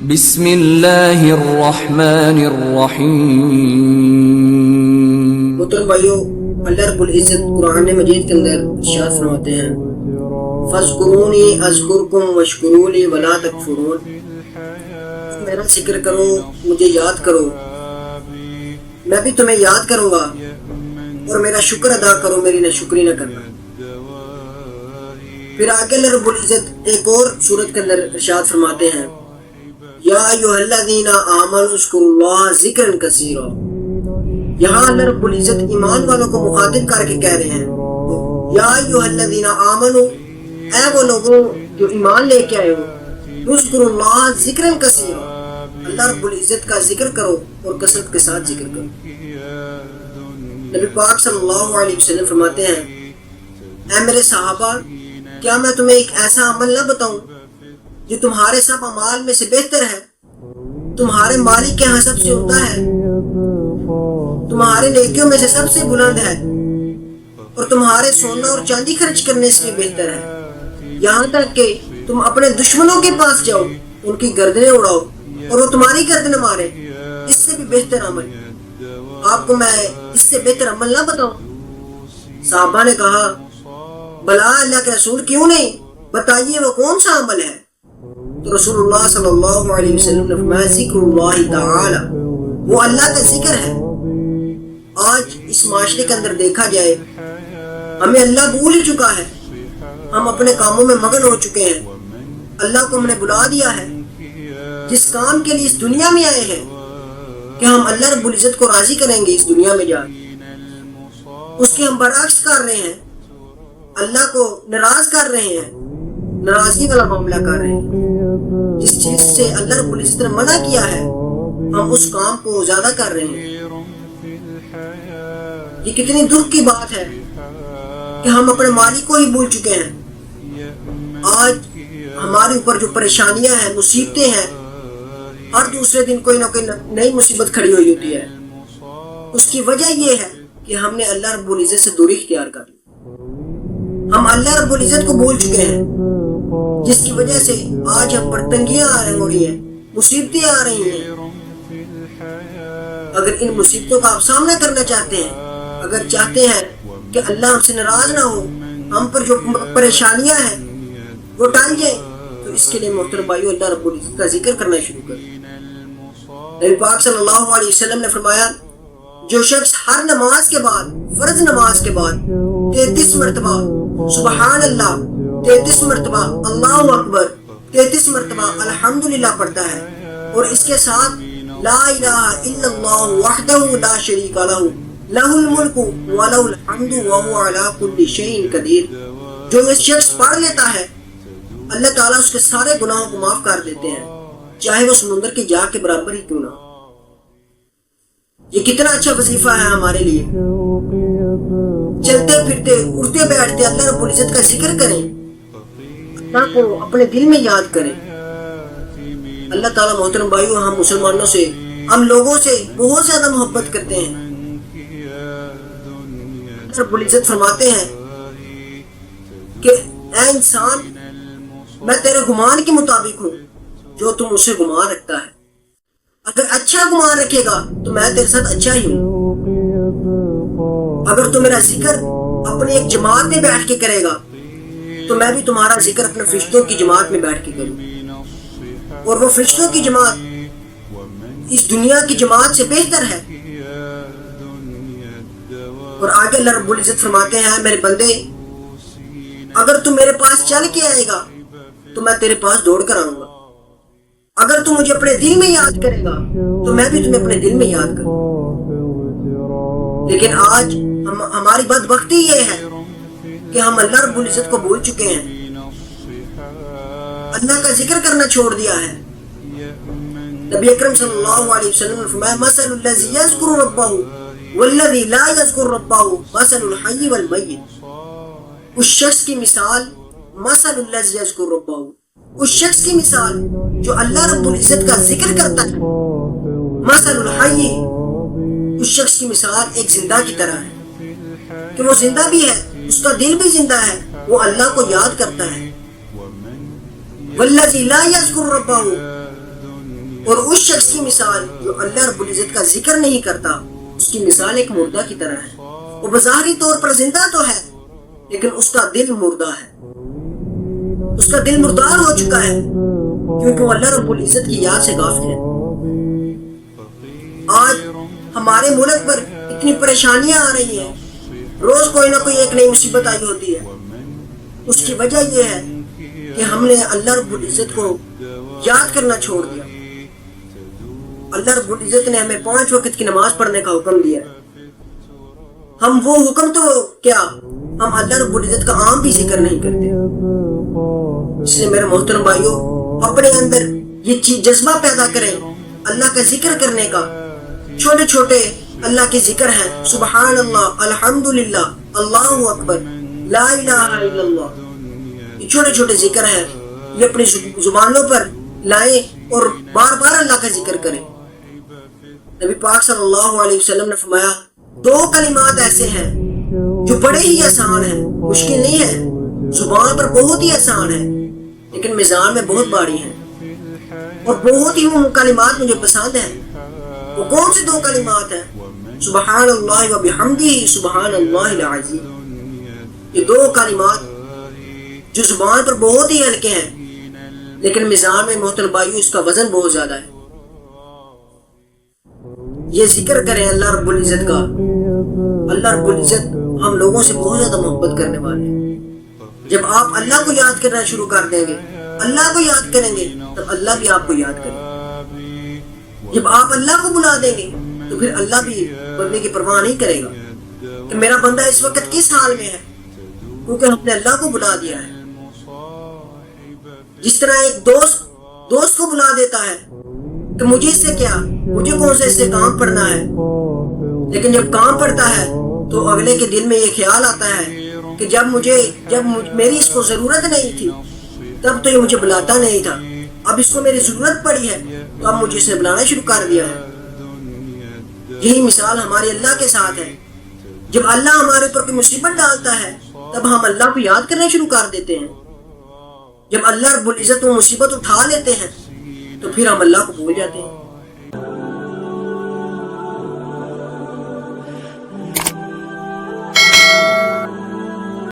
بسم اللہ الرحمن الرحیم۔ محترم بھائیو، اللہ رب العزت قرآن مجید کے اندر ارشاد فرماتے ہیں فَاذْكُرُونِي أَذْكُرْكُمْ وَاشْكُرُوا لِي وَلَا تَكْفُرُونَ، میرا ذکر کرو، مجھے یاد کرو، میں بھی تمہیں یاد کروں گا، اور میرا شکر ادا کرو، میری ناشکری نہ کرنا۔ پھر آگے اللہ رب العزت ایک اور سورت کے اندر ارشاد فرماتے ہیں یا ایھا الذین آمنوا اذکروا اللہ ذکرا کثیرا۔ یہاں اللہ رب العزت ایمان والوں کو مخاطب کر کے کہہ رہے ہیں یا ایھا الذین آمنوا، اے وہ لوگوں جو ایمان لے کے آئے ہو، اذکروا اللہ ذکرا کثیرا، اللہ رب العزت کا ذکر کرو اور کثرت کے ساتھ ذکر کرو۔ نبی پاک صلی اللہ علیہ وسلم فرماتے ہیں اے میرے صحابہ، کیا میں تمہیں ایک ایسا عمل نہ بتاؤں جو تمہارے سب اعمال میں سے بہتر ہے، تمہارے مالک کے ہاں سب سے عمدہ ہے، تمہارے نیکیوں میں سے سب سے بلند ہے، اور تمہارے سونا اور چاندی خرچ کرنے سے بہتر ہے، یہاں تک کہ تم اپنے دشمنوں کے پاس جاؤ، ان کی گردنیں اڑاؤ اور وہ تمہاری گردنیں مارے، اس سے بھی بہتر عمل آپ کو میں اس سے بہتر عمل نہ بتاؤں؟ صحابہ نے کہا بلا اللہ کے رسول، کیوں نہیں، بتائیے وہ کون سا عمل ہے؟ تو رسول اللہ صلی اللہ علیہ وسلم نے فرمایا ذکر اللہ تعالی، وہ اللہ کا ذکر ہے۔ آج اس معاشرے کے اندر دیکھا جائے، ہمیں اللہ بھول ہی چکا ہے، ہم اپنے کاموں میں مگن ہو چکے ہیں، اللہ کو ہم نے بلا دیا ہے جس کام کے لیے اس دنیا میں آئے ہیں کہ ہم اللہ رب العزت کو راضی کریں گے اس دنیا میں جا، اس کے ہم برعکس کر رہے ہیں، اللہ کو ناراض کر رہے ہیں، ناراضگی والا معاملہ کر رہے ہیں۔ جس چیز سے اللہ رب العزت نے منع کیا ہے ہم اس کام کو زیادہ کر رہے ہیں۔ یہ کتنی دکھ کی بات ہے کہ ہم اپنے مالک کو ہی بھول چکے ہیں۔ آج ہمارے اوپر جو پریشانیاں ہیں، مصیبتیں ہیں، ہر دوسرے دن کوئی نہ کوئی نئی مصیبت کھڑی ہوئی ہوتی ہے، اس کی وجہ یہ ہے کہ ہم نے اللہ رب العزت سے دوری اختیار کر لی، ہم اللہ رب العزت کو بھول چکے ہیں، جس کی وجہ سے آج ہم پر تنگیاں ہو رہی ہیں، مصیبتیں آ رہی ہیں۔ اگر ان مصیبتوں کا آپ سامنا کرنا چاہتے ہیں، اگر چاہتے ہیں کہ اللہ ہم سے ناراض نہ ہو، ہم پر جو پریشانیاں ہیں وہ ٹال جائیں، تو اس کے لیے محترم بھائیو اللہ رب العزت کا ذکر کرنا شروع کریں۔ نبی پاک صلی اللہ علیہ وسلم نے فرمایا جو شخص ہر نماز کے بعد، فرض نماز کے بعد 33 مرتبہ سبحان اللہ، 33 مرتبہ اللہ اکبر، 33 مرتبہ الحمدللہ پڑھتا ہے، اور اس کے ساتھ لا الہ الا اللہ وحدہ لا شریک لہ لہ الملک ولہ الحمد وہو علی کل شیء قدیر، جو یہ شخص پڑھ لیتا ہے اللہ تعالیٰ اس کے سارے گناہوں کو معاف کر دیتے ہیں، چاہے وہ سمندر کی جا کے برابر ہی کیوں نہ ہو۔ یہ کتنا اچھا وظیفہ ہے ہمارے لیے۔ چلتے پھرتے اٹھتے بیٹھتے اللہ رب العزت کا ذکر کریں، اللہ کو اپنے دل میں یاد کریں۔ اللہ تعالیٰ محترم بھائیو ہم مسلمانوں سے، ہم لوگوں سے بہت زیادہ محبت کرتے ہیں۔ اللہ رب العزت فرماتے ہیں کہ اے انسان، میں تیرے گمان کے مطابق ہوں جو تم اسے گمان رکھتا ہے، اگر اچھا گمان رکھے گا تو میں تیرے ساتھ اچھا ہی ہوں، اگر تو میرا ذکر اپنی ایک جماعت میں بیٹھ کے کرے گا تو میں بھی تمہارا ذکر اپنے فرشتوں کی جماعت میں بیٹھ کے کروں، اور وہ فرشتوں کی جماعت اس دنیا کی جماعت سے بہتر ہے۔ اور آگے اللہ رب العزت فرماتے ہیں میرے بندے، اگر تم میرے پاس چل کے آئے گا تو میں تیرے پاس دوڑ کر آؤں گا، اگر تم مجھے اپنے دل میں یاد کرے گا تو میں بھی تمہیں اپنے دل میں یاد کروں۔ لیکن آج ہماری بدبختی یہ ہے کہ ہم اللہ رب العزت کو بھول چکے ہیں، اللہ کا ذکر کرنا چھوڑ دیا ہے۔ نبی اکرم صلی اللہ علیہ وسلم نے فرمایا مثل الذی یذکر ربہ والذی لا یذکر ربہ مثل الحی والمیت، اس شخص کی مثال، مثل الذی یذکر ربہ، اس شخص کی مثال جو اللہ رب العزت کا ذکر کرتا ہے، مثل الحی، اس شخص کی مثال ایک زندہ کی طرح ہے کہ وہ زندہ بھی ہے، اس کا دل بھی زندہ ہے، وہ اللہ کو یاد کرتا ہے۔ والذی لا یذکر ربہ، اور اس شخص کی مثال جو اللہ رب العزت کا ذکر نہیں کرتا، اس کی مثال ایک مردہ کی طرح ہے۔ وہ بظاہری طور پر زندہ تو ہے لیکن اس کا دل مردہ ہے، اس کا دل مردار ہو چکا ہے کیونکہ وہ اللہ رب العزت کی یاد سے غافل ہے۔ آج ہمارے ملک پر اتنی پریشانیاں آ رہی ہیں، روز کوئی نہ کوئی ایک نئی مصیبت آئی ہوتی ہے۔ اس کی وجہ یہ ہے کہ ہم نے اللہ رب العزت کو یاد کرنا چھوڑ دیا۔ اللہ رب العزت نے ہمیں 5 وقت کی نماز پڑھنے کا حکم دیا، ہم وہ حکم تو کیا، ہم اللہ رب العزت کا عام بھی ذکر نہیں کرتے۔ اس لیے میرے محترم بھائیوں، اپنے اندر یہ چیز جذبہ پیدا کریں اللہ کا ذکر کرنے کا۔ چھوٹے چھوٹے اللہ کے ذکر ہیں، سبحان اللہ، الحمدللہ، اللہ اکبر، لا الہ الا اللہ، یہ چھوٹے چھوٹے ذکر ہیں، یہ اپنی زبانوں پر لائیں اور بار بار اللہ کا ذکر کریں۔ نبی پاک صلی اللہ علیہ وسلم نے فرمایا 2 کلمات ایسے ہیں جو بڑے ہی آسان ہیں، مشکل نہیں ہے، زبان پر بہت ہی آسان ہے لیکن میزان میں بہت بھاری ہیں، اور بہت ہی وہ کلمات مجھے پسند ہیں۔ وہ کون سے 2 کلمات ہیں؟ سبحان اللہ و بحمدہ، سبحان اللہ العظیم۔ یہ 2 کلمات جو زبان پر بہت ہی ہلکے ہیں لیکن میزان میں محترم بھائیو اس کا وزن بہت زیادہ ہے۔ یہ ذکر کریں اللہ رب العزت کا۔ اللہ رب العزت ہم لوگوں سے بہت زیادہ محبت کرنے والے ہیں۔ جب آپ اللہ کو یاد کرنا شروع کر دیں گے، اللہ کو یاد کریں گے، تب اللہ بھی آپ کو یاد کرے گا۔ جب آپ اللہ کو بلا دیں گے تو پھر اللہ بھی بندے کی پرواہ نہیں کرے گا کہ میرا بندہ اس وقت کس حال میں ہے، کیونکہ ہم نے اللہ کو بلا دیا ہے۔ جس طرح ایک دوست کو بلا دیتا ہے کہ مجھے اس سے کیا، مجھے کون سے اس سے کام پڑنا ہے، لیکن جب کام پڑتا ہے تو اگلے کے دل میں یہ خیال آتا ہے کہ جب میری اس کو ضرورت نہیں تھی تب تو یہ مجھے بلاتا نہیں تھا، اب اس کو میری ضرورت پڑی ہے تو اب مجھے اس نے بلانا شروع کر دیا ہے۔ یہی مثال ہمارے اللہ کے ساتھ ہے۔ جب اللہ ہمارے اوپر کوئی مصیبت ڈالتا ہے تب ہم اللہ کو یاد کرنا شروع کر دیتے ہیں۔ جب اللہ رب العزت وہ مصیبت اٹھا لیتے ہیں تو پھر ہم اللہ کو بھول جاتے ہیں۔